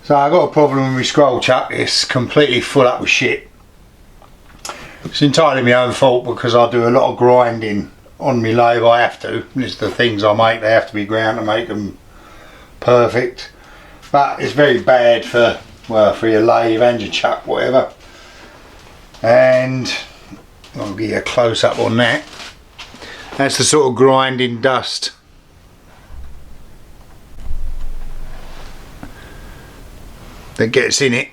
So I got a problem with my scroll chuck. It's completely full up with shit. It's entirely my own fault because I do a lot of grinding on my lathe. I have to. It's the things I make, they have to be ground to make them perfect. But it's very bad for, well, for your lathe and your chuck, whatever. And I'll give you a close up on that. That's the sort of grinding dust. That gets in it,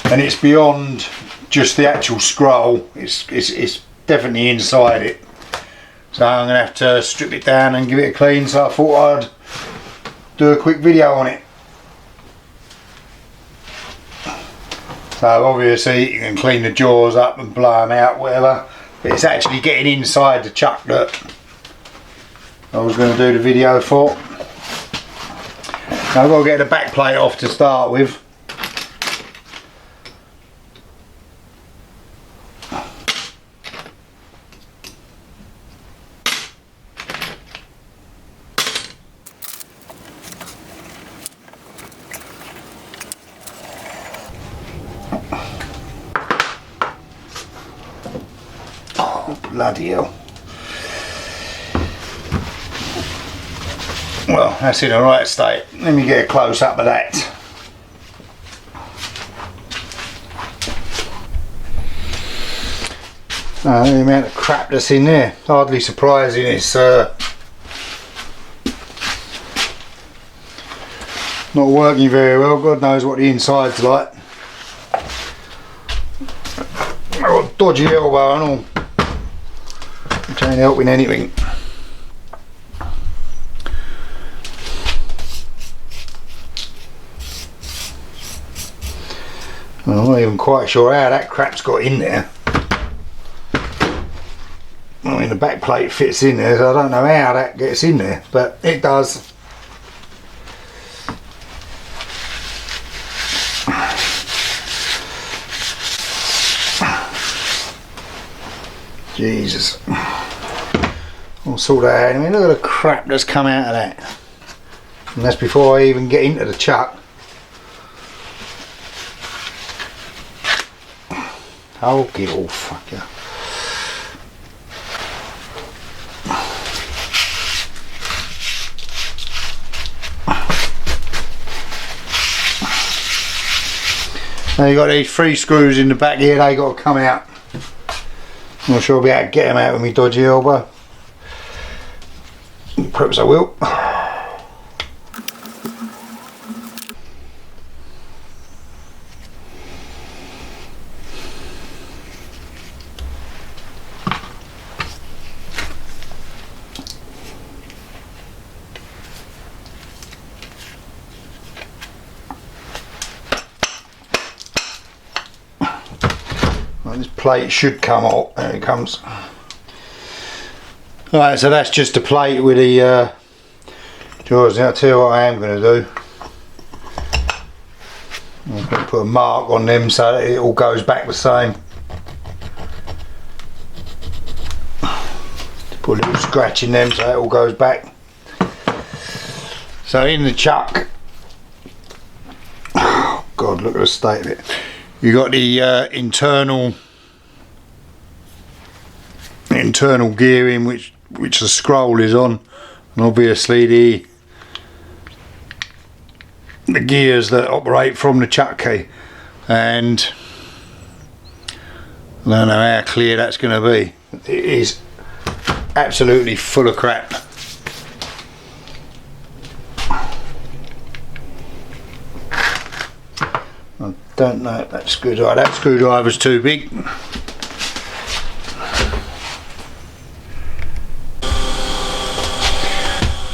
and it's beyond just the actual scroll. It's definitely inside it. So I'm gonna have to strip it down and give it a clean. So I thought I'd do a quick video on it. So obviously you can clean the jaws up and blow them out, whatever. But it's actually getting inside the chuck that I was going to do the video for. Now I've got to get the back plate off to start with. Oh, bloody hell. Well, that's in the right state. Let me get a close up of that. The amount of crap that's in there, hardly surprising. It's not working very well. God knows what the inside's like. I've got a dodgy elbow and all, which ain't helping anything. I'm not even quite sure how that crap's got in there. I mean, the back plate fits in there, so I don't know how that gets in there, but it does. Jesus. I'll sort that out. I mean, look at the crap that's come out of that. And that's before I even get into the chuck. Oh, get all fucker. Now you got these 3 screws in the back here, they got to come out. I'm not sure I'll be able to get them out with my dodgy elbow. Perhaps I will. This plate should come out. There it comes. Alright, so that's just a plate with the jaws. Now I'll tell you what I am going to do. I'm going to put a mark on them so that it all goes back the same. Put a little scratch in them so it all goes back. So in the chuck, oh God, look at the state of it. You got the internal gearing which the scroll is on, and obviously the gears that operate from the chuck key, and I don't know how clear that's going to be. It is absolutely full of crap. I don't know if that screwdriver's too big.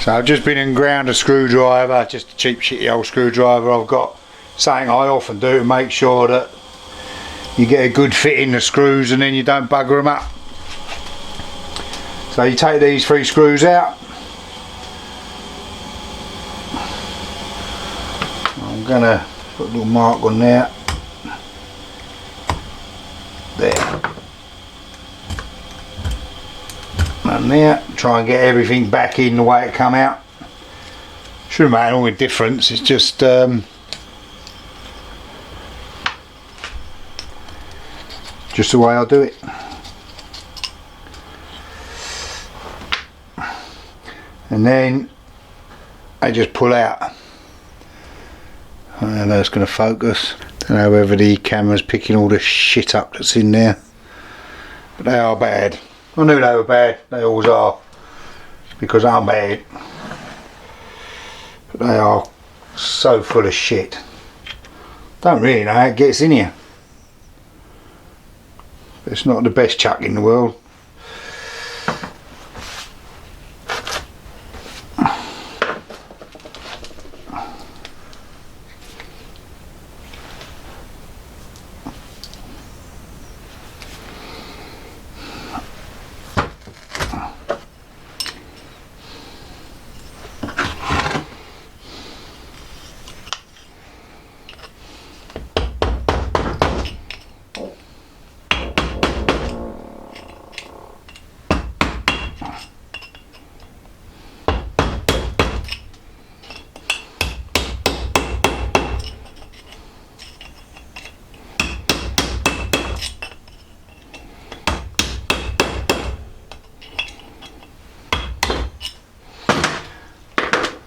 So I've just been and ground a screwdriver, just a cheap shitty old screwdriver I've got. Something I often do to make sure that you get a good fit in the screws and then you don't bugger them up. So you take these 3 screws out. I'm gonna put a little mark on there. There. And there. Try and get everything back in the way it come out. Shouldn't make all the difference, it's just the way I do it. And then I just pull out. I don't know if it's going to focus. Don't know whether the camera's picking all the shit up that's in there. But they are bad. I knew they were bad, they always are. Because I'm bad. But they are so full of shit. Don't really know how it gets in here. But it's not the best chuck in the world.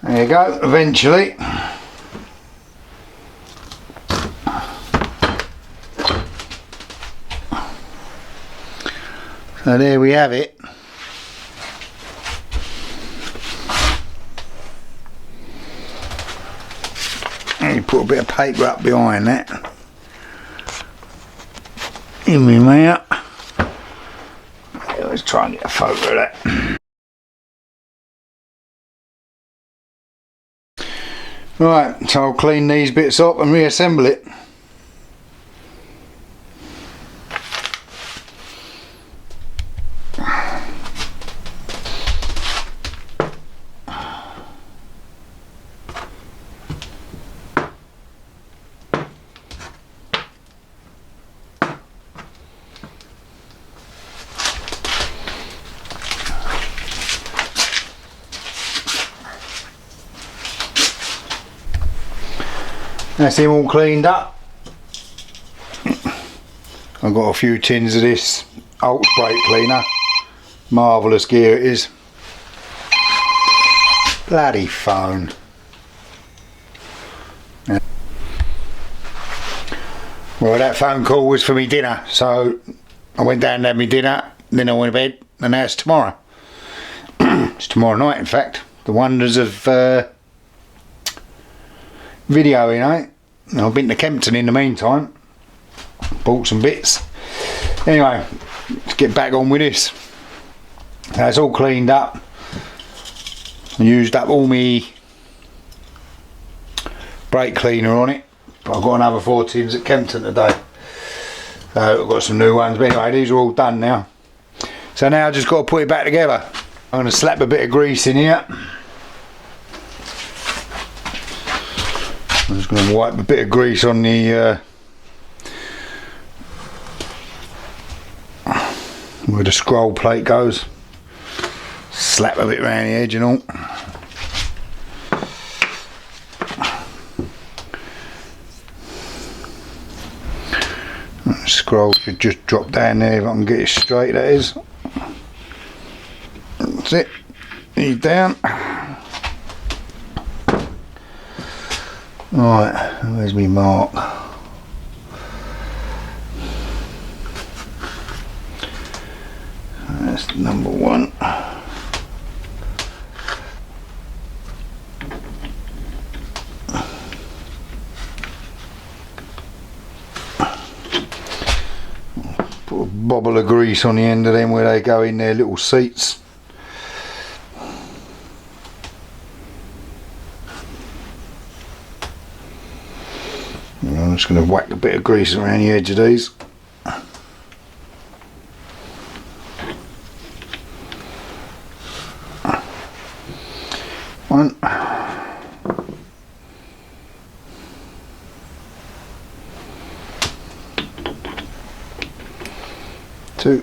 There you go, eventually. So there we have it. And you put a bit of paper up behind that. In my mouth. Let's try and get a photo of that. Right, so I'll clean these bits up and reassemble it. That's him all cleaned up. I've got a few tins of this Ultra brake cleaner. Marvellous gear it is. Bloody phone. Yeah. Well, that phone call was for me dinner, so I went down and had me dinner, then I went to bed, and now it's tomorrow. It's tomorrow night, in fact. The wonders of video, you know. I've been to Kempton in the meantime, bought some bits. Anyway, let's get back on with this. Now it's all cleaned up. I used up all my brake cleaner on it, but I've got another 4 tins at Kempton today, so I've got some new ones. But anyway, these are all done now, so now I just got to put it back together. I'm going to slap a bit of grease in here. I'm just going to wipe a bit of grease on the where the scroll plate goes. Slap a bit around the edge and all. The scroll should just drop down there if I can get it straight, that is. That's it. He's down. Right, where's my mark? That's number 1. Put a bobble of grease on the end of them where they go in their little seats. I'm just going to whack a bit of grease around the edge of these. One. 2. 3.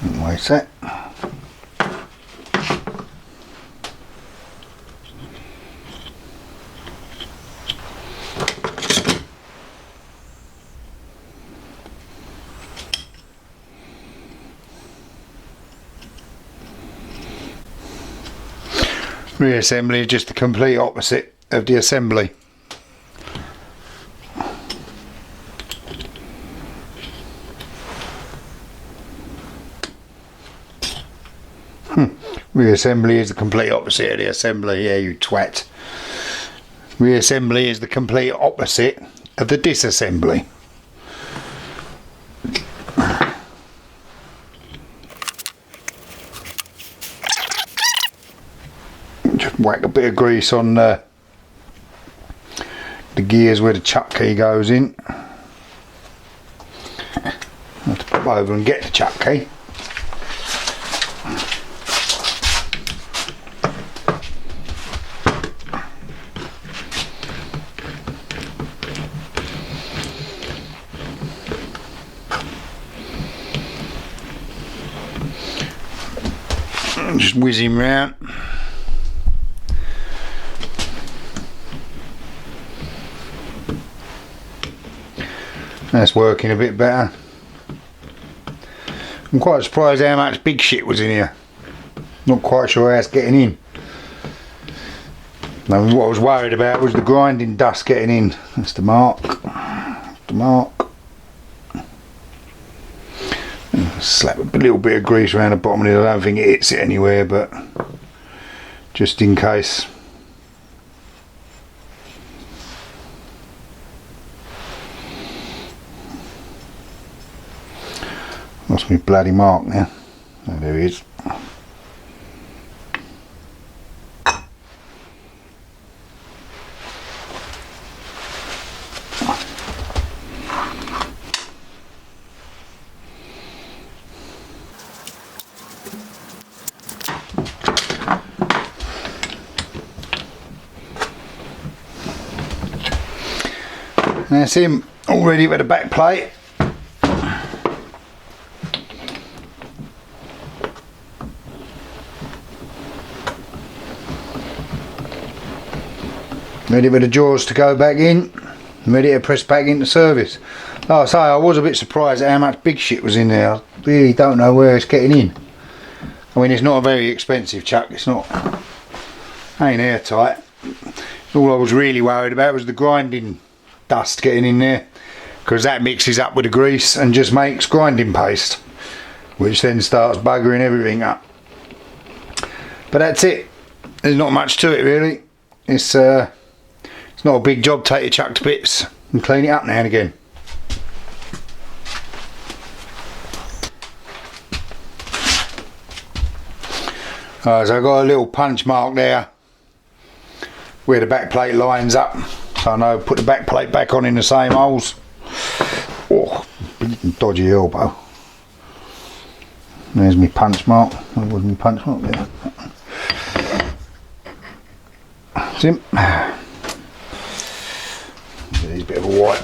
Wait a sec. Reassembly is just the complete opposite of the assembly. Reassembly is the complete opposite of the assembly. Yeah, you twat. Reassembly is the complete opposite of the disassembly. Just whack a bit of grease on the gears where the chuck key goes in. I have to pop over and get the chuck key. Just whiz him round. That's working a bit better. I'm quite surprised how much big shit was in here. Not quite sure how it's getting in. Now, what I was worried about was the grinding dust getting in. That's the mark. The mark. Slap a little bit of grease around the bottom of it. I don't think it hits it anywhere, but just in case. Lost my bloody mark now. Oh, there he is. That's him, all ready with the back plate. Ready for the jaws to go back in, ready to press back into service. Like I say, I was a bit surprised at how much big shit was in there. I really don't know where it's getting in. I mean, it's not a very expensive chuck, it's not, ain't airtight. All I was really worried about was the grinding dust getting in there, because that mixes up with the grease and just makes grinding paste, which then starts buggering everything up. But that's it, there's not much to it really. It's not a big job. Take your chuck to bits and clean it up now and again. So I've got a little punch mark there where the back plate lines up, so I know put the back plate back on in the same holes. Oh, big dodgy elbow. There's my punch mark. Where was my punch mark there? That's him. There's a bit of a wipe.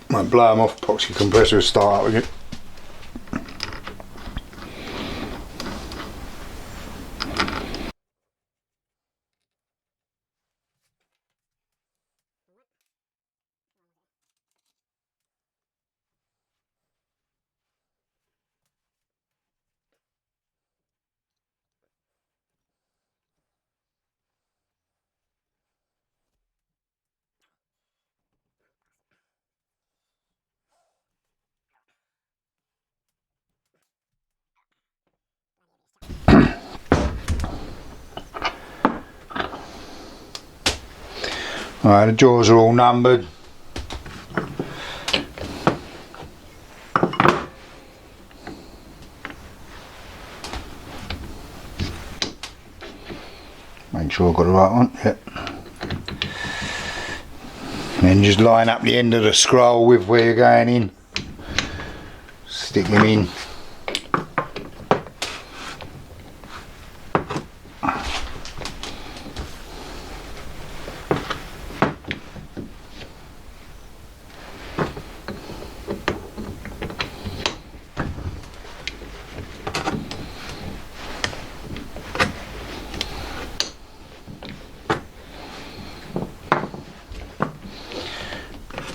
Might blow them off, epoxy compressor will start up again. Alright, the jaws are all numbered. Make sure I've got the right one, yep. Then just line up the end of the scroll with where you're going in. Stick them in.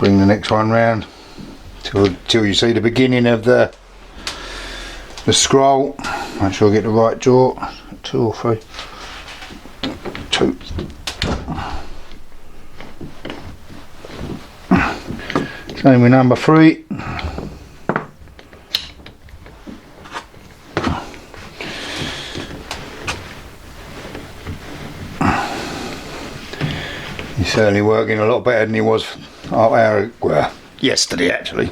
bring the next one round till you see the beginning of the scroll. Make sure I get the right jaw. 2 or 3. 2. Same with number 3. He's certainly working a lot better than he was half hour, well, yesterday actually.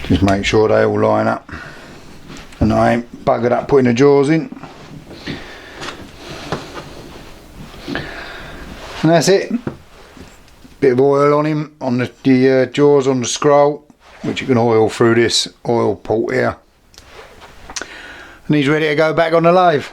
Just make sure they all line up and I ain't buggered up putting the jaws in. And that's it. Bit of oil on him, on the jaws on the scroll, which you can oil through this oil port here. And he's ready to go back on the lathe.